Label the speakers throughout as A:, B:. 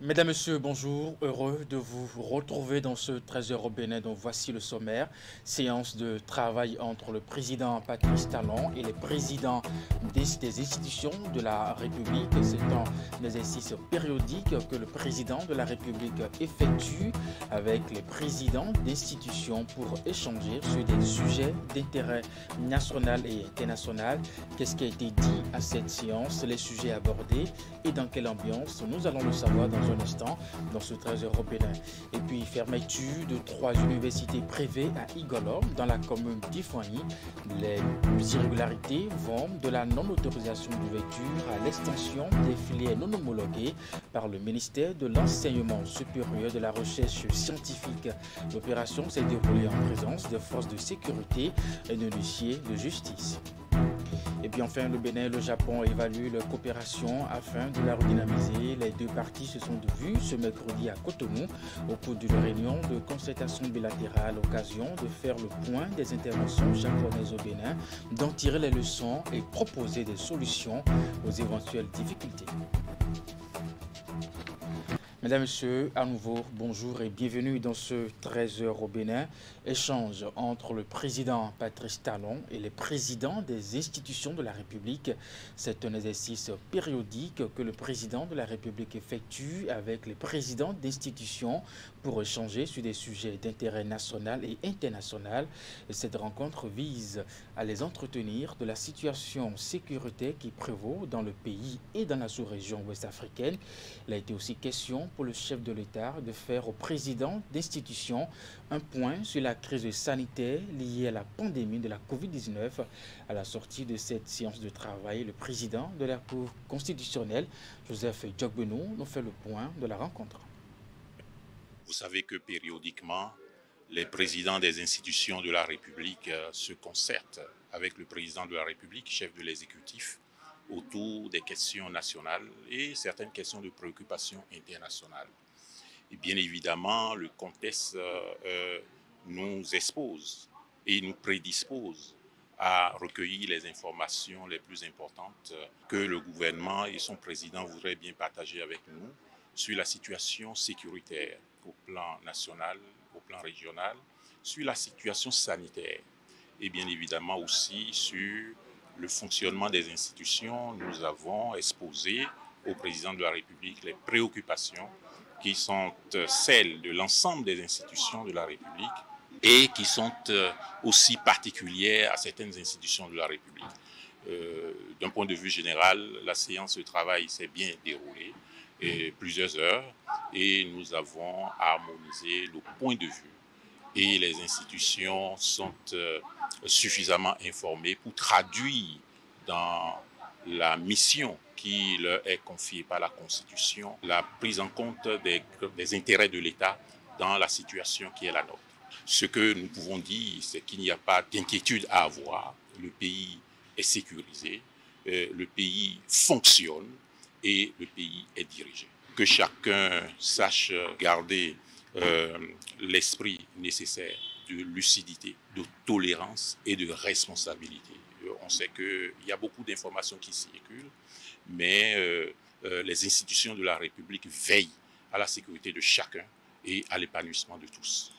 A: Mesdames, Messieurs, bonjour. Heureux de vous retrouver dans ce 13h au Bénin. Donc voici le sommaire. Séance de travail entre le président Patrice Talon et les présidents des institutions de la République. C'est un exercice périodique que le président de la République effectue avec les présidents d'institutions pour échanger sur des sujets d'intérêt national et international. Qu'est-ce qui a été dit à cette séance, les sujets abordés et dans quelle ambiance? Nous allons le savoir dans un instant dans ce 13h au Bénin. Et puis fermeture de 3 universités privées à Igolom dans la commune d'Ifouani. Les irrégularités vont de la non-autorisation d'ouverture à l'extension des filières non homologuées par le ministère de l'Enseignement supérieur de la recherche scientifique. L'opération s'est déroulée en présence des forces de sécurité et de huissiers de justice. Et puis enfin, le Bénin et le Japon évaluent leur coopération afin de la redynamiser. Les deux parties se sont vues ce mercredi à Cotonou au cours d'une réunion de concertation bilatérale, occasion de faire le point des interventions japonaises au Bénin, d'en tirer les leçons et proposer des solutions aux éventuelles difficultés. Mesdames, Messieurs, à nouveau, bonjour et bienvenue dans ce 13h au Bénin. Échange entre le président Patrice Talon et les présidents des institutions de la République. C'est un exercice périodique que le président de la République effectue avec les présidents d'institutions pour échanger sur des sujets d'intérêt national et international. Et cette rencontre vise à les entretenir de la situation sécuritaire qui prévaut dans le pays et dans la sous-région ouest-africaine. Il a été aussi question pour le chef de l'État de faire au président d'institutions un point sur la crise sanitaire liée à la pandémie de la Covid-19. À la sortie de cette séance de travail, le président de la Cour constitutionnelle, Joseph Diogbenou, nous fait le point de la rencontre.
B: Vous savez que périodiquement, les présidents des institutions de la République se concertent avec le président de la République, chef de l'exécutif, autour des questions nationales et certaines questions de préoccupation internationale. Et bien évidemment, le contexte nous expose et nous prédispose à recueillir les informations les plus importantes que le gouvernement et son président voudraient bien partager avec nous sur la situation sécuritaire au plan national, au plan régional, sur la situation sanitaire et bien évidemment aussi sur le fonctionnement des institutions. Nous avons exposé au président de la République les préoccupations qui sont celles de l'ensemble des institutions de la République et qui sont aussi particulières à certaines institutions de la République. D'un point de vue général, la séance de travail s'est bien déroulée, plusieurs heures, et nous avons harmonisé le point de vue. Et les institutions sont suffisamment informées pour traduire dans la mission qui leur est confiée par la Constitution la prise en compte des intérêts de l'État dans la situation qui est la nôtre. Ce que nous pouvons dire, c'est qu'il n'y a pas d'inquiétude à avoir. Le pays est sécurisé, le pays fonctionne et le pays est dirigé. Que chacun sache garder l'esprit nécessaire de lucidité, de tolérance et de responsabilité. On sait qu'il y a beaucoup d'informations qui circulent, mais les institutions de la République veillent à la sécurité de chacun et à l'épanouissement de tous.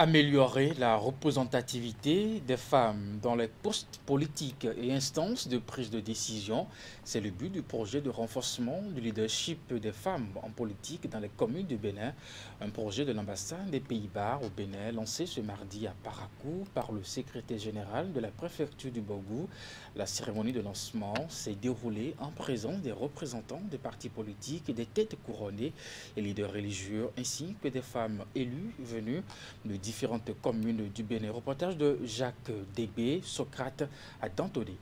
A: Améliorer la représentativité des femmes dans les postes politiques et instances de prise de décision, c'est le but du projet de renforcement du leadership des femmes en politique dans les communes du Bénin, un projet de l'ambassade des Pays-Bas au Bénin lancé ce mardi à Parakou par le secrétaire général de la préfecture du Bogou. La cérémonie de lancement s'est déroulée en présence des représentants des partis politiques, des têtes couronnées et leaders religieux ainsi que des femmes élues venues de différentes communes du Bénin. Reportage de Jacques Débé, Socrate à Dantodé.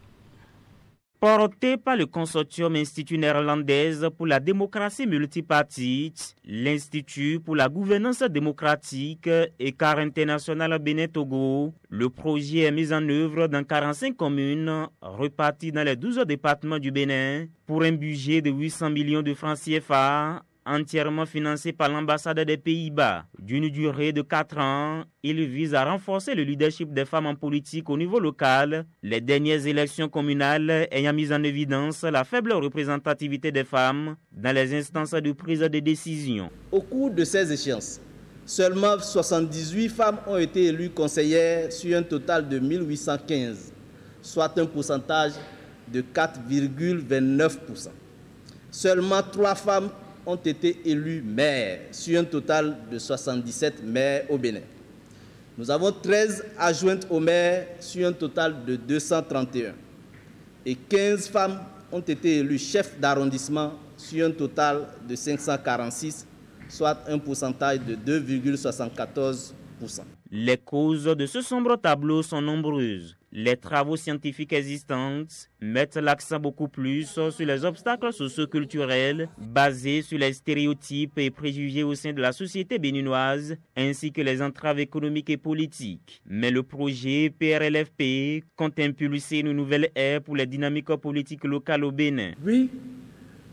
C: Porté par le consortium Institut néerlandaise pour la démocratie multipartite, l'Institut pour la gouvernance démocratique et CAR international Bénin-Togo, le projet est mis en œuvre dans 45 communes reparties dans les 12 départements du Bénin pour un budget de 800 millions de francs CFA entièrement financé par l'ambassade des Pays-Bas. D'une durée de 4 ans, il vise à renforcer le leadership des femmes en politique au niveau local, les dernières élections communales ayant mis en évidence la faible représentativité des femmes dans les instances de prise de décision.
D: Au cours de ces échéances, seulement 78 femmes ont été élues conseillères sur un total de 1815, soit un pourcentage de 4,29%. Seulement 3 femmes ont été élues maires sur un total de 77 maires au Bénin. Nous avons 13 adjointes au maire sur un total de 231 et 15 femmes ont été élues chefs d'arrondissement sur un total de 546, soit un pourcentage de 2,74%.
C: Les causes de ce sombre tableau sont nombreuses. Les travaux scientifiques existants mettent l'accent beaucoup plus sur les obstacles socio-culturels basés sur les stéréotypes et préjugés au sein de la société béninoise, ainsi que les entraves économiques et politiques. Mais le projet PRLFP compte impulser une nouvelle ère pour les dynamiques politiques locales au Bénin.
E: Oui,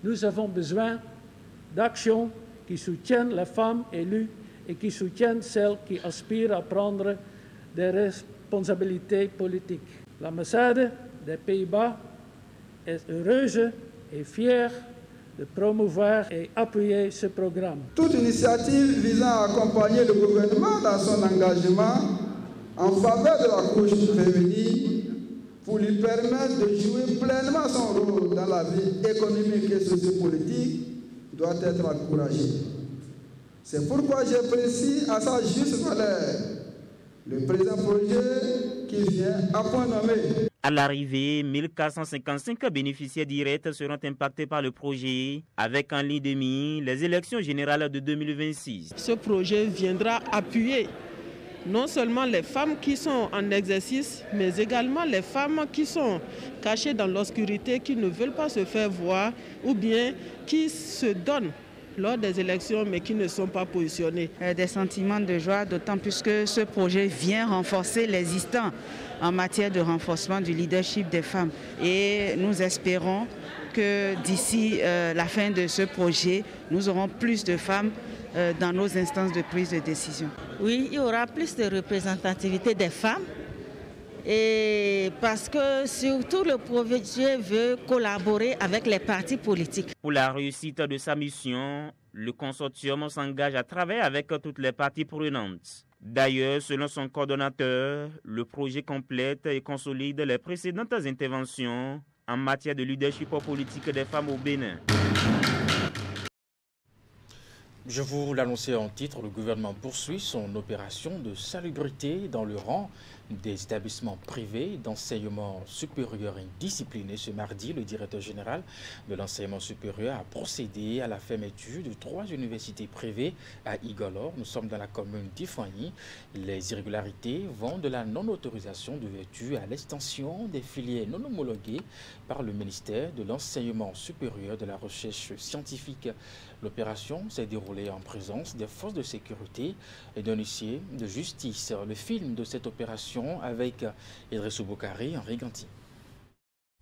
E: nous avons besoin d'actions qui soutiennent les femmes élues et qui soutiennent celles qui aspirent à prendre des responsabilités politiques. L'ambassade des Pays-Bas est heureuse et fière de promouvoir et appuyer ce programme.
F: Toute initiative visant à accompagner le gouvernement dans son engagement en faveur de la couche féminine pour lui permettre de jouer pleinement son rôle dans la vie économique et sociopolitique doit être encouragée. C'est pourquoi j'apprécie à sa juste valeur le présent projet qui vient à point nommé.
C: À l'arrivée, 1455 bénéficiaires directs seront impactés par le projet, avec en ligne de mire les élections générales de 2026.
G: Ce projet viendra appuyer non seulement les femmes qui sont en exercice, mais également les femmes qui sont cachées dans l'obscurité, qui ne veulent pas se faire voir ou bien qui se donnent lors des élections, mais qui ne sont pas positionnés.
H: Des sentiments de joie, d'autant plus que ce projet vient renforcer l'existant en matière de renforcement du leadership des femmes. Et nous espérons que d'ici la fin de ce projet, nous aurons plus de femmes dans nos instances de prise de décision.
I: Oui, il y aura plus de représentativité des femmes. Et parce que surtout le projet veut collaborer avec les partis politiques.
C: Pour la réussite de sa mission, le consortium s'engage à travailler avec toutes les parties prenantes. D'ailleurs, selon son coordonnateur, le projet complète et consolide les précédentes interventions en matière de leadership politique des femmes au Bénin.
A: Je vous l'annonçais en titre, le gouvernement poursuit son opération de salubrité dans le rang des établissements privés d'enseignement supérieur indiscipliné. Ce mardi, le directeur général de l'enseignement supérieur a procédé à la fermeture de 3 universités privées à Igolor. Nous sommes dans la commune d'Ifani. Les irrégularités vont de la non-autorisation de vertu à l'extension des filières non homologuées par le ministère de l'enseignement supérieur de la recherche scientifique. L'opération s'est déroulée en présence des forces de sécurité et d'un huissier de justice. Le film de cette opération avec Idrissou Boukari, Henri Ganti.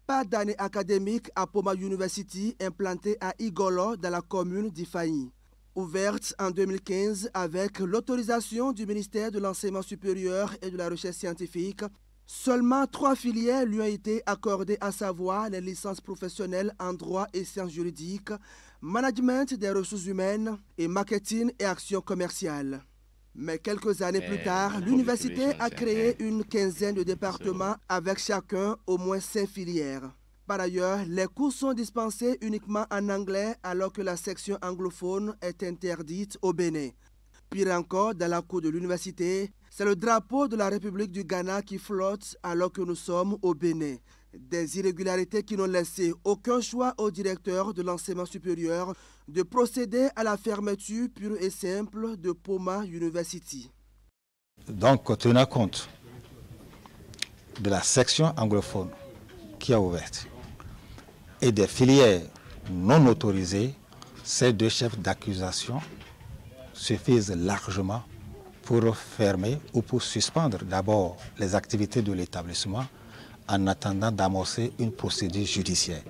J: Pas d'année académique à Poma University implantée à Igolor dans la commune d'Ifani. Ouverte en 2015 avec l'autorisation du ministère de l'Enseignement supérieur et de la Recherche scientifique, seulement 3 filières lui ont été accordées, à savoir les licences professionnelles en droit et sciences juridiques, management des ressources humaines et marketing et actions commerciales. Mais quelques années plus tard, l'université a créé une quinzaine de départements avec chacun au moins 5 filières. Par ailleurs, les cours sont dispensés uniquement en anglais alors que la section anglophone est interdite au Bénin. Pire encore, dans la cour de l'université, c'est le drapeau de la République du Ghana qui flotte alors que nous sommes au Bénin. Des irrégularités qui n'ont laissé aucun choix au directeur de l'enseignement supérieur de procéder à la fermeture pure et simple de Poma University.
K: Donc, tenant compte de la section anglophone qui a ouverte et des filières non autorisées, ces 2 chefs d'accusation suffisent largement pour fermer ou pour suspendre d'abord les activités de l'établissement en attendant d'amorcer une procédure judiciaire.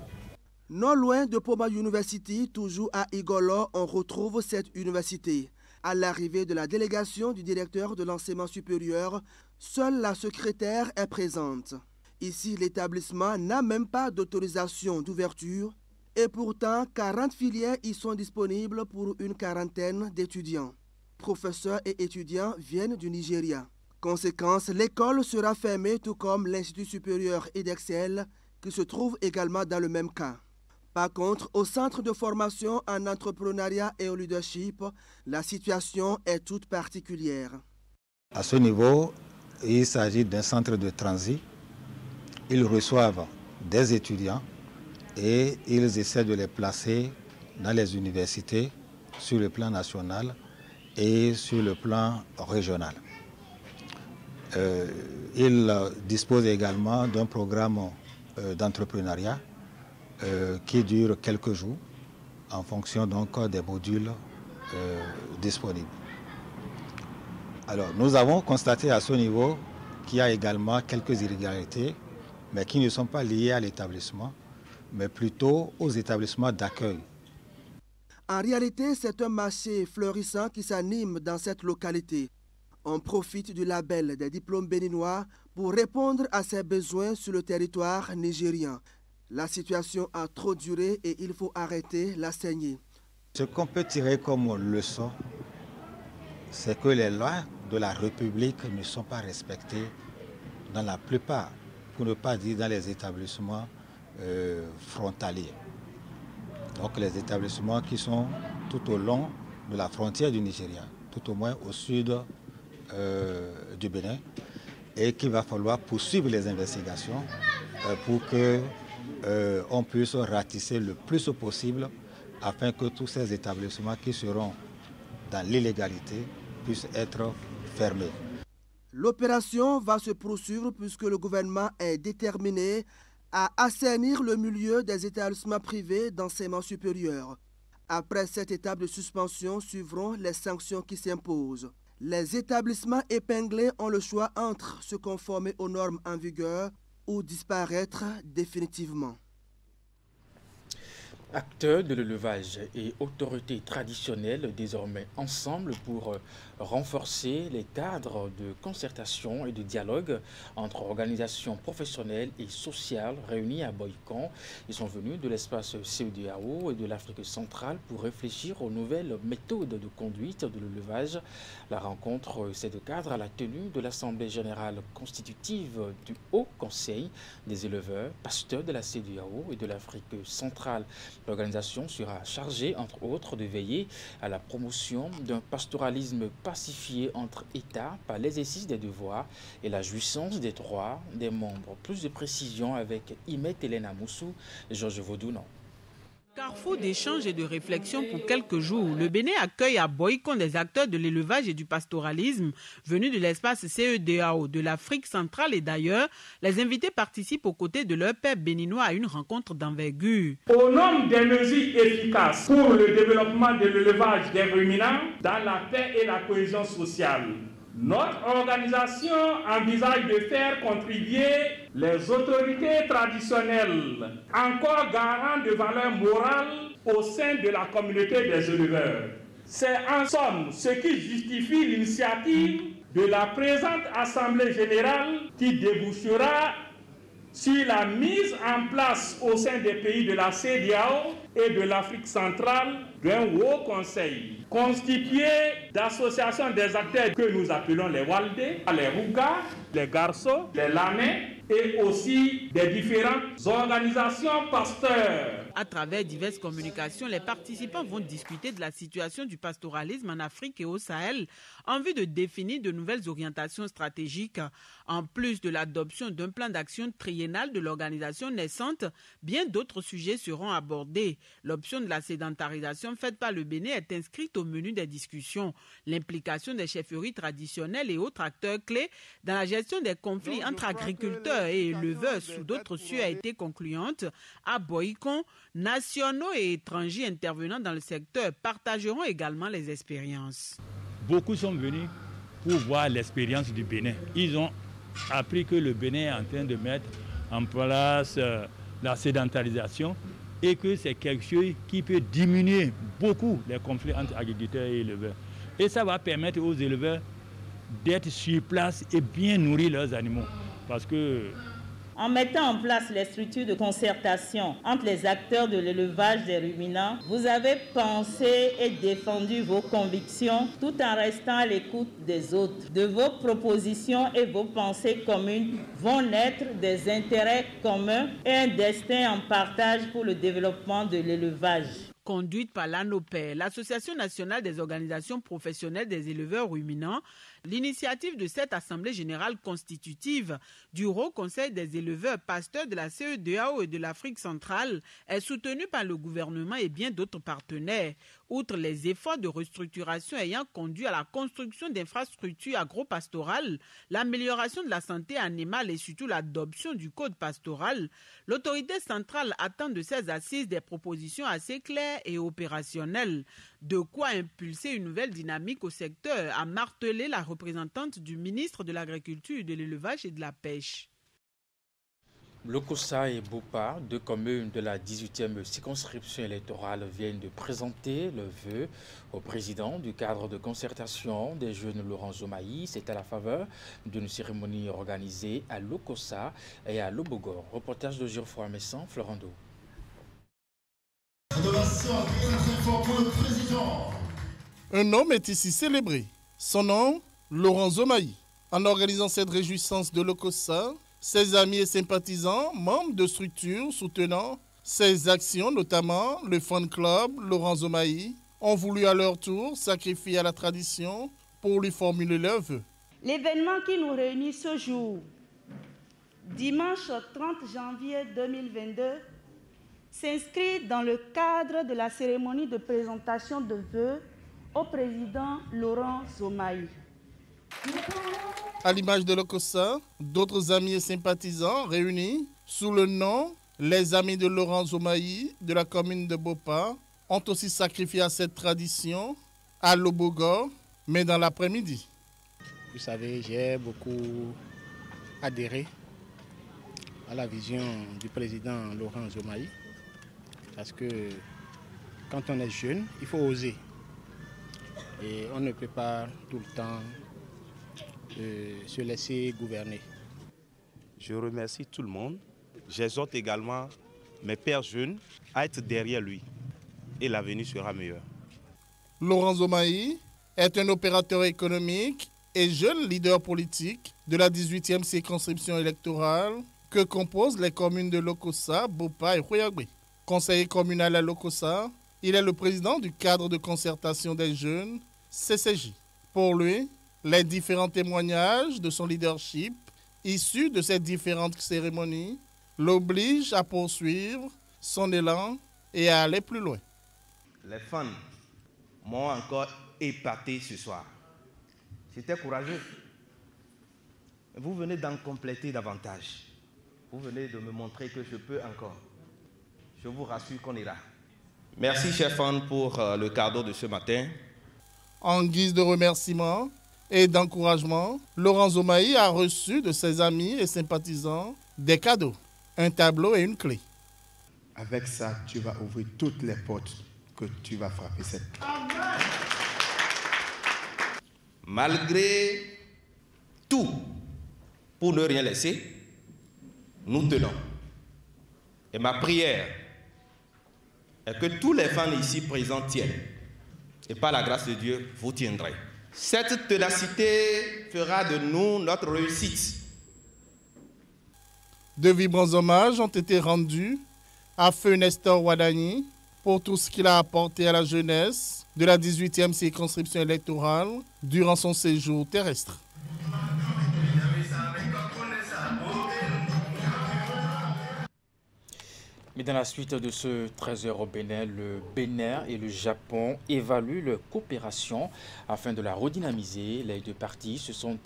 J: Non loin de Poma University, toujours à Igolo, on retrouve cette université. À l'arrivée de la délégation du directeur de l'enseignement supérieur, seule la secrétaire est présente. Ici, l'établissement n'a même pas d'autorisation d'ouverture et pourtant 40 filières y sont disponibles pour une quarantaine d'étudiants. Professeurs et étudiants viennent du Nigeria. Conséquence, l'école sera fermée tout comme l'Institut supérieur Edexcel qui se trouve également dans le même cas. Par contre, au centre de formation en entrepreneuriat et au leadership, la situation est toute particulière.
K: À ce niveau, il s'agit d'un centre de transit. Ils reçoivent des étudiants et ils essaient de les placer dans les universités sur le plan national et sur le plan régional. Ils disposent également d'un programme d'entrepreneuriat qui dure quelques jours en fonction donc des modules disponibles. Alors, nous avons constaté à ce niveau qu'il y a également quelques irrégularités, mais qui ne sont pas liées à l'établissement, mais plutôt aux établissements d'accueil.
J: En réalité, c'est un marché florissant qui s'anime dans cette localité. On profite du label des diplômes béninois pour répondre à ses besoins sur le territoire nigérien. La situation a trop duré et il faut arrêter la saignée.
K: Ce qu'on peut tirer comme leçon, c'est que les lois de la République ne sont pas respectées dans la plupart, pour ne pas dire dans les établissements frontaliers. Donc les établissements qui sont tout au long de la frontière du Nigeria, tout au moins au sud du Bénin, et qu'il va falloir poursuivre les investigations pour qu'on puisse ratisser le plus possible afin que tous ces établissements qui seront dans l'illégalité puissent être fermés.
J: L'opération va se poursuivre puisque le gouvernement est déterminé à assainir le milieu des établissements privés d'enseignement supérieur. Après cette étape de suspension, suivront les sanctions qui s'imposent. Les établissements épinglés ont le choix entre se conformer aux normes en vigueur ou disparaître définitivement.
A: Acteurs de l'élevage et autorités traditionnelles désormais ensemble pour renforcer les cadres de concertation et de dialogue entre organisations professionnelles et sociales réunies à Boïcon. Ils sont venus de l'espace CEDEAO et de l'Afrique centrale pour réfléchir aux nouvelles méthodes de conduite de l'élevage. La rencontre s'est de cadre à la tenue de l'Assemblée générale constitutive du Haut Conseil des éleveurs, pasteurs de la CEDEAO et de l'Afrique centrale. L'organisation sera chargée, entre autres, de veiller à la promotion d'un pastoralisme pacifié entre États par l'exercice des devoirs et la jouissance des droits des membres. Plus de précisions avec Imet Elena Moussou et Georges Vaudounan.
L: Carrefour d'échange et de réflexion pour quelques jours, le Bénin accueille à Boïcon des acteurs de l'élevage et du pastoralisme venus de l'espace CEDEAO, de l'Afrique centrale et d'ailleurs. Les invités participent aux côtés de leurs pairs béninois à une rencontre d'envergure.
M: Au nom des mesures efficaces pour le développement de l'élevage des ruminants dans la paix et la cohésion sociale, notre organisation envisage de faire contribuer les autorités traditionnelles, encore garantes de valeurs morales au sein de la communauté des éleveurs. C'est en somme ce qui justifie l'initiative de la présente Assemblée générale qui débouchera sur la mise en place au sein des pays de la CEDEAO et de l'Afrique centrale d'un haut conseil constitué d'associations des acteurs que nous appelons les Waldé, les Rouga, les Garçons, les Lamé et aussi des différentes organisations pasteurs.
L: À travers diverses communications, les participants vont discuter de la situation du pastoralisme en Afrique et au Sahel en vue de définir de nouvelles orientations stratégiques. En plus de l'adoption d'un plan d'action triennal de l'organisation naissante, bien d'autres sujets seront abordés. L'option de la sédentarisation faite par le Bénin est inscrite au menu des discussions. L'implication des chefferies traditionnelles et autres acteurs clés dans la gestion des conflits entre agriculteurs et éleveurs sous d'autres cieux a été concluante. À Boïcon, nationaux et étrangers intervenant dans le secteur partageront également les expériences.
N: Beaucoup sont venus pour voir l'expérience du Bénin. Ils ont appris que le Bénin est en train de mettre en place la sédentarisation et que c'est quelque chose qui peut diminuer beaucoup les conflits entre agriculteurs et éleveurs. Et ça va permettre aux éleveurs d'être sur place et bien nourrir leurs animaux. Parce que
O: en mettant en place les structures de concertation entre les acteurs de l'élevage des ruminants, vous avez pensé et défendu vos convictions tout en restant à l'écoute des autres. De vos propositions et vos pensées communes vont naître des intérêts communs et un destin en partage pour le développement de l'élevage.
L: Conduite par l'ANOPER, l'Association nationale des organisations professionnelles des éleveurs ruminants, l'initiative de cette Assemblée générale constitutive du Haut Conseil des éleveurs pasteurs de la CEDEAO et de l'Afrique centrale est soutenue par le gouvernement et bien d'autres partenaires. Outre les efforts de restructuration ayant conduit à la construction d'infrastructures agro-pastorales, l'amélioration de la santé animale et surtout l'adoption du code pastoral, l'autorité centrale attend de ces assises des propositions assez claires et opérationnelles. De quoi impulser une nouvelle dynamique au secteur, a martelé la représentante du ministre de l'Agriculture, de l'Élevage et de la Pêche.
A: Lokossa et Bopa, deux communes de la 18e circonscription électorale, viennent de présenter le vœu au président du cadre de concertation des jeunes Laurent Zomaï. C'est à la faveur d'une cérémonie organisée à Lokossa et à Lobogor. Reportage de Geoffroy Messan, Florando.
P: Un homme est ici célébré. Son nom, Laurent Zomaï. En organisant cette réjouissance de Lokossa, ses amis et sympathisants, membres de structures soutenant ses actions, notamment le fan club Laurent Zomaï, ont voulu à leur tour sacrifier à la tradition pour lui formuler leurs vœux.
Q: L'événement qui nous réunit ce jour, dimanche 30 janvier 2022, s'inscrit dans le cadre de la cérémonie de présentation de vœux au président Laurent Zomaï.
P: À l'image de Lokossa, d'autres amis et sympathisants réunis sous le nom Les Amis de Laurent Zomaï de la commune de Bopa ont aussi sacrifié à cette tradition à Lobogor, mais dans l'après-midi.
R: Vous savez, j'ai beaucoup adhéré à la vision du président Laurent Zomaï parce que quand on est jeune, il faut oser. Et on ne peut pas tout le temps se laisser gouverner.
S: Je remercie tout le monde. J'exhorte également mes pères jeunes à être derrière lui. Et l'avenir sera meilleur.
P: Laurent Zomaï est un opérateur économique et jeune leader politique de la 18e circonscription électorale que composent les communes de Lokossa, Bopa et Khoyagbe. Conseiller communal à Lokossa, il est le président du cadre de concertation des jeunes, CCJ. Pour lui, les différents témoignages de son leadership issus de ces différentes cérémonies l'obligent à poursuivre son élan et à aller plus loin.
T: Les fans m'ont encore épaté ce soir. C'était courageux. Vous venez d'en compléter davantage. Vous venez de me montrer que je peux encore. Je vous rassure qu'on ira. Merci, chers fans, pour le cadeau de ce matin.
P: En guise de remerciement et d'encouragement, Laurent Zomaï a reçu de ses amis et sympathisants des cadeaux, un tableau et une clé.
U: Avec ça, tu vas ouvrir toutes les portes que tu vas frapper cette porte.
T: Malgré tout, pour ne rien laisser, nous tenons. Et ma prière est que tous les fans ici présents tiennent. Et par la grâce de Dieu, vous tiendrez. Cette ténacité fera de nous notre réussite.
P: De vibrants hommages ont été rendus à Feu Nestor Wadani pour tout ce qu'il a apporté à la jeunesse de la 18e circonscription électorale durant son séjour terrestre.
A: Mais dans la suite de ce 13h au Bénin, le Bénin et le Japon évaluent leur coopération afin de la redynamiser. Les deux parties se sont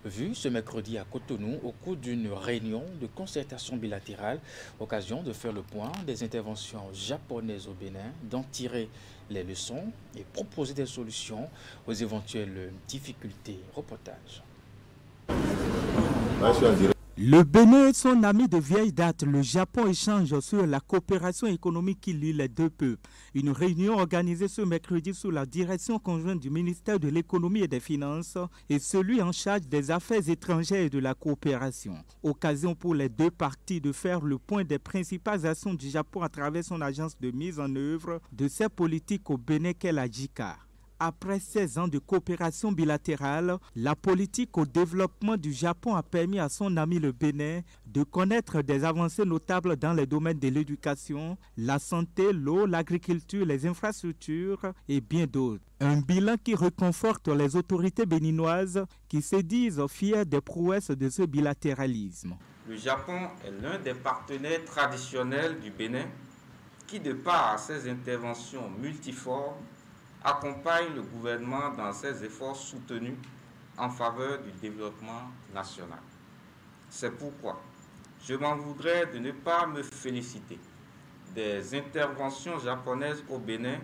A: vues ce mercredi à Cotonou au cours d'une réunion de concertation bilatérale, occasion de faire le point des interventions japonaises au Bénin, d'en tirer les leçons et proposer des solutions aux éventuelles difficultés. Reportage.
B: Le Bénin et son ami de vieille date, le Japon, échangent sur la coopération économique qui lie les deux peuples. Une réunion organisée ce mercredi sous la direction conjointe du ministère de l'Économie et des Finances et celui en charge des affaires étrangères et de la coopération. Occasion pour les deux parties de faire le point des principales actions du Japon à travers son agence de mise en œuvre de ses politiques au Bénin qu'est la JICA. Après 16 ans de coopération bilatérale, la politique au développement du Japon a permis à son ami le Bénin de connaître des avancées notables dans les domaines de l'éducation, la santé, l'eau, l'agriculture, les infrastructures et bien d'autres. Un bilan qui réconforte les autorités béninoises qui se disent fiers des prouesses de ce bilatéralisme.
V: Le Japon est l'un des partenaires traditionnels du Bénin qui, de par ses interventions multiformes, accompagne le gouvernement dans ses efforts soutenus en faveur du développement national. C'est pourquoi je m'en voudrais de ne pas me féliciter des interventions japonaises au Bénin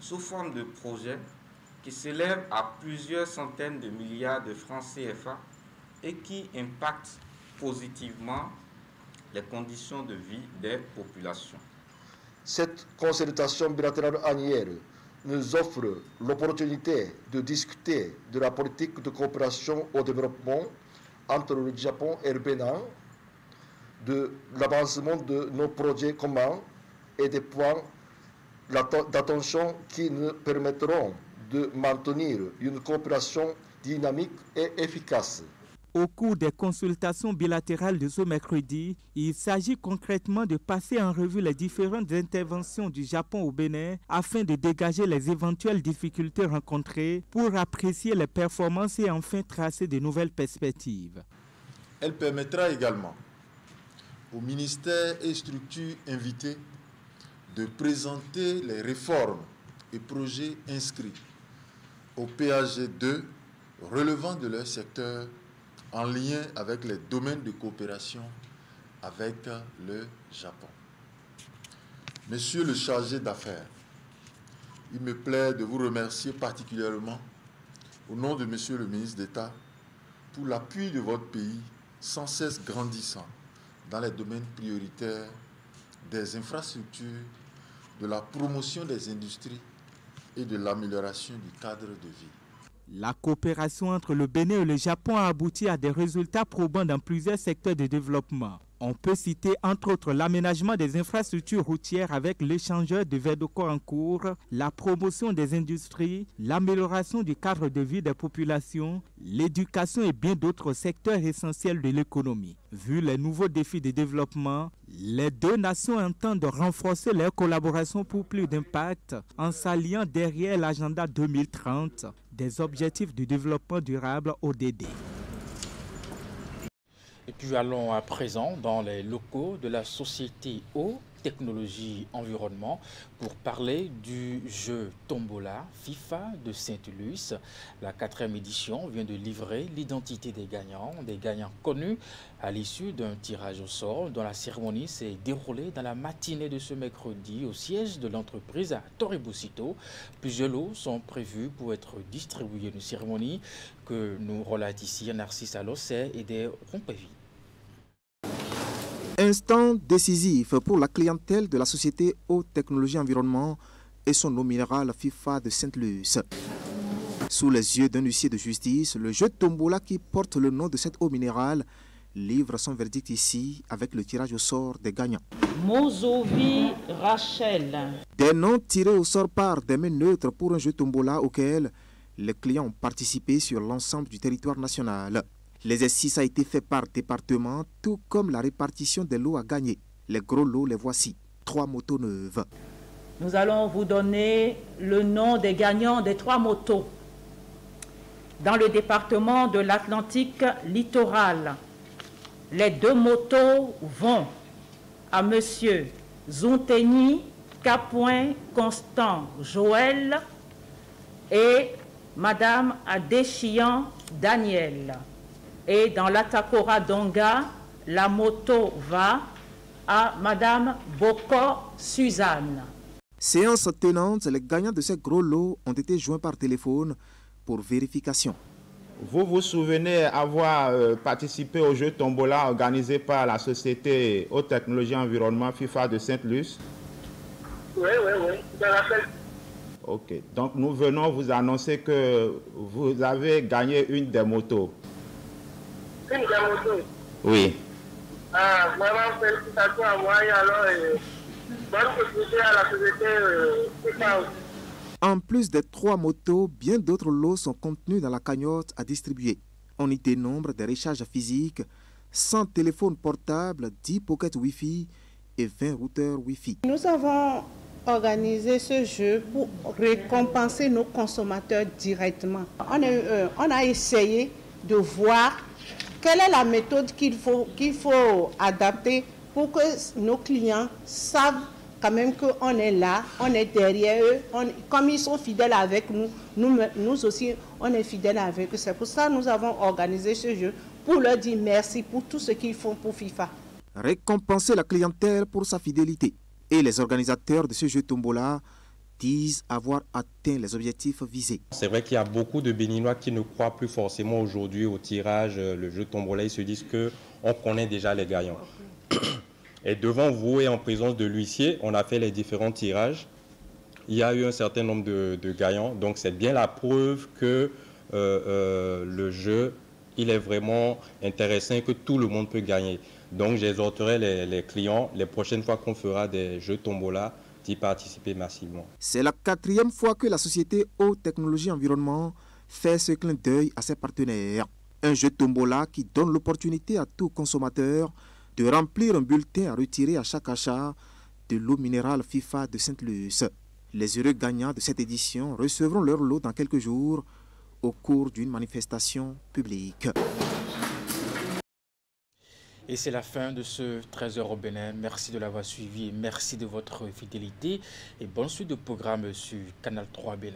V: sous forme de projets qui s'élèvent à plusieurs centaines de milliards de francs CFA et qui impactent positivement les conditions de vie des populations.
W: Cette consultation bilatérale annuelle nous offre l'opportunité de discuter de la politique de coopération au développement entre le Japon et le Bénin, de l'avancement de nos projets communs et des points d'attention qui nous permettront de maintenir une coopération dynamique et efficace.
B: Au cours des consultations bilatérales de ce mercredi, il s'agit concrètement de passer en revue les différentes interventions du Japon au Bénin afin de dégager les éventuelles difficultés rencontrées pour apprécier les performances et enfin tracer de nouvelles perspectives.
X: Elle permettra également aux ministères et structures invités de présenter les réformes et projets inscrits au PAG2 relevant de leur secteur en lien avec les domaines de coopération avec le Japon. Monsieur le chargé d'affaires, il me plaît de vous remercier particulièrement au nom de Monsieur le ministre d'État pour l'appui de votre pays sans cesse grandissant dans les domaines prioritaires des infrastructures, de la promotion des industries et de l'amélioration du cadre de vie.
B: La coopération entre le Bénin et le Japon a abouti à des résultats probants dans plusieurs secteurs de développement. On peut citer entre autres l'aménagement des infrastructures routières avec l'échangeur de verre de corps en cours, la promotion des industries, l'amélioration du cadre de vie des populations, l'éducation et bien d'autres secteurs essentiels de l'économie. Vu les nouveaux défis de développement, les deux nations entendent renforcer leur collaboration pour plus d'impact en s'alliant derrière l'agenda 2030 des objectifs du développement durable ODD.
A: Et puis allons à présent dans les locaux de la société Eau, Technologie, Environnement pour parler du jeu Tombola FIFA de Sainte-Luce. La 4e édition vient de livrer l'identité des gagnants connus à l'issue d'un tirage au sort dont la cérémonie s'est déroulée dans la matinée de ce mercredi au siège de l'entreprise à Toribocito. Plusieurs lots sont prévus pour être distribués. Une cérémonie que nous relate ici Narcisse Alosset et des Rompevis.
Y: Instant décisif pour la clientèle de la société Haute Technologie Environnement et son eau minérale FIFA de Sainte-Luce. Sous les yeux d'un huissier de justice, le jeu Tombola qui porte le nom de cette eau minérale livre son verdict ici avec le tirage au sort des gagnants.
O: Mozovi Rachel.
Y: Des noms tirés au sort par des mains neutres pour un jeu Tombola auquel les clients ont participé sur l'ensemble du territoire national. L'exercice a été fait par département, tout comme la répartition des lots à gagner. Les gros lots, les voici. 3 motos neuves.
O: Nous allons vous donner le nom des gagnants des 3 motos. Dans le département de l'Atlantique littoral, les 2 motos vont à Monsieur Zounteni Capoin Constant Joël et Madame Adéchian Daniel. Et dans l'Atakora Donga, la moto va à Madame Boko Suzanne.
Y: Séance tenante, les gagnants de ces gros lots ont été joints par téléphone pour vérification.
D: Vous vous souvenez avoir participé au jeu Tombola organisé par la société Haute Technologie Environnement FIFA de Sainte-Luce?
E: Oui, je me rappelle.
D: Ok, donc nous venons vous annoncer que vous avez gagné une des motos.
E: Une des motos?
D: Oui.
E: Ah, vraiment, félicitations à moi et alors, bonne possibilité à la société FIFA aussi.
Y: En plus des 3 motos, bien d'autres lots sont contenus dans la cagnotte à distribuer. On y dénombre des recharges physiques, 100 téléphones portables, 10 pockets Wi-Fi et 20 routeurs Wi-Fi.
F: Nous avons organisé ce jeu pour récompenser nos consommateurs directement. On a essayé de voir quelle est la méthode qu'il faut adapter pour que nos clients savent quand même qu'on est là, on est derrière eux, comme ils sont fidèles avec nous, nous aussi on est fidèles avec eux. C'est pour ça que nous avons organisé ce jeu, pour leur dire merci pour tout ce qu'ils font pour FIFA.
Y: Récompenser la clientèle pour sa fidélité. Et les organisateurs de ce jeu Tombola disent avoir atteint les objectifs visés.
G: C'est vrai qu'il y a beaucoup de Béninois qui ne croient plus forcément aujourd'hui au tirage, le jeu Tombola. Ils se disent qu'on connaît déjà les gagnants. Et devant vous et en présence de l'huissier, on a fait les différents tirages. Il y a eu un certain nombre de gagnants. Donc c'est bien la preuve que le jeu, il est vraiment intéressant et que tout le monde peut gagner. Donc j'exhorterai les clients, les prochaines fois qu'on fera des jeux Tombola, d'y participer massivement.
Y: C'est la 4e fois que la société Haute Technologie Environnement fait ce clin d'œil à ses partenaires. Un jeu Tombola qui donne l'opportunité à tout consommateur de remplir un bulletin à retirer à chaque achat de l'eau minérale FIFA de Sainte-Luce. Les heureux gagnants de cette édition recevront leur lot dans quelques jours au cours d'une manifestation publique.
A: Et c'est la fin de ce 13h au Bénin. Merci de l'avoir suivi et merci de votre fidélité. Et bonne suite de programme sur Canal 3 Bénin.